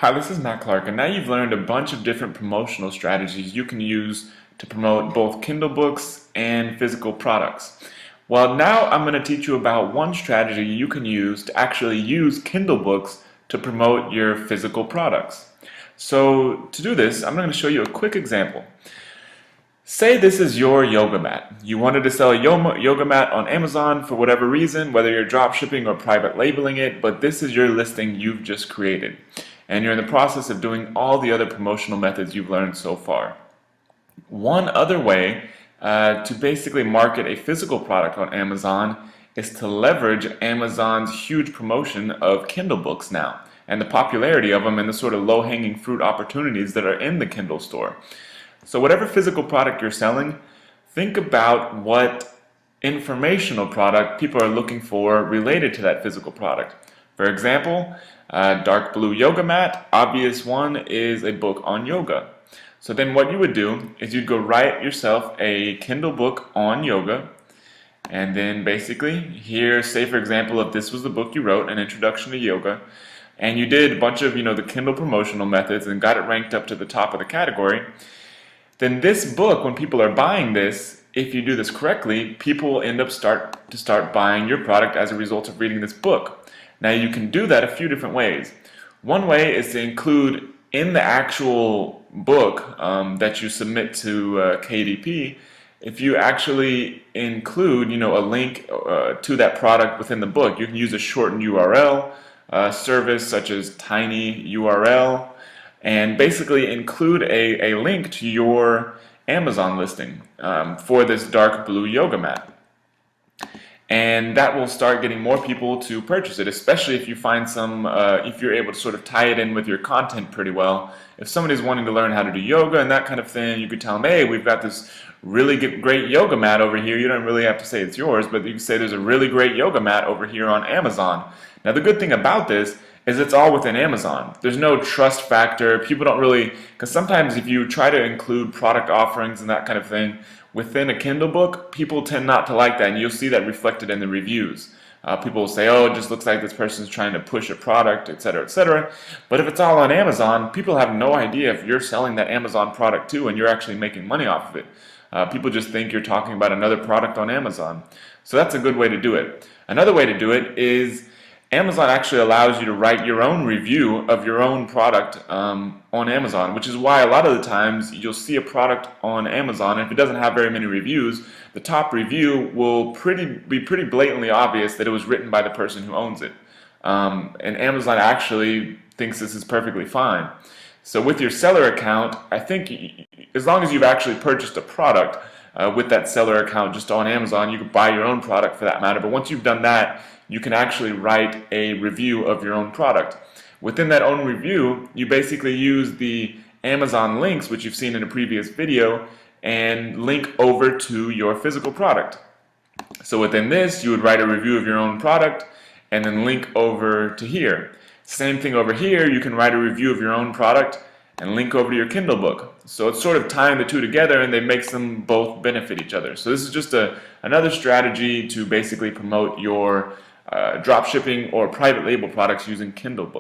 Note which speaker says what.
Speaker 1: Hi, this is Matt Clark, and now you've learned a bunch of different promotional strategies you can use to promote both Kindle books and physical products. Well, now I'm going to teach you about one strategy you can use to actually use Kindle books to promote your physical products. So to do this, I'm going to show you a quick example. Say this is your yoga mat. You wanted to sell a yoga mat on Amazon for whatever reason, whether you're drop shipping or private labeling it, but this is your listing you've just created. And you're in the process of doing all the other promotional methods you've learned so far. One other way to basically market a physical product on Amazon is to leverage Amazon's huge promotion of Kindle books now, and the popularity of them and the sort of low-hanging fruit opportunities that are in the Kindle store. So whatever physical product you're selling, think about what informational product people are looking for related to that physical product. For example, dark blue yoga mat, obvious one is a book on yoga. So then what you would do is you'd go write yourself a Kindle book on yoga, and then basically here, say for example, if this was the book you wrote, an introduction to yoga, and you did a bunch of the Kindle promotional methods and got it ranked up to the top of the category, then this book, when people are buying this, if you do this correctly, people will end up start buying your product as a result of reading this book. Now you can do that a few different ways. One way is to include in the actual book that you submit to KDP, if you actually include a link to that product within the book, you can use a shortened URL service such as tinyurl, and basically include a link to your Amazon listing for this dark blue yoga mat. And that will start getting more people to purchase it, especially if you find if you're able to sort of tie it in with your content pretty well. If somebody's wanting to learn how to do yoga and that kind of thing, you could tell them, hey, we've got this really great yoga mat over here. You don't really have to say it's yours, but you can say there's a really great yoga mat over here on Amazon. Now the good thing about this is it's all within Amazon. There's no trust factor. People don't really, because sometimes if you try to include product offerings and that kind of thing within a Kindle book, people tend not to like that, and you'll see that reflected in the reviews. People will say, oh, it just looks like this person's trying to push a product, etc., etc. But if it's all on Amazon, people have no idea if you're selling that Amazon product too and you're actually making money off of it. People just think you're talking about another product on Amazon. So that's a good way to do it. Another way to do it is Amazon actually allows you to write your own review of your own product on Amazon, which is why a lot of the times you'll see a product on Amazon, and if it doesn't have very many reviews, the top review will be pretty blatantly obvious that it was written by the person who owns it. And Amazon actually thinks this is perfectly fine. So with your seller account, I think as long as you've actually purchased a product with that seller account just on Amazon, you can buy your own product for that matter. But once you've done that, you can actually write a review of your own product. Within that own review, you basically use the Amazon links, which you've seen in a previous video, and link over to your physical product. So within this, you would write a review of your own product and then link over to here. Same thing over here, you can write a review of your own product and link over to your Kindle book. So it's sort of tying the two together, and they make them both benefit each other. So this is just another strategy to basically promote your drop shipping or private label products using Kindle books.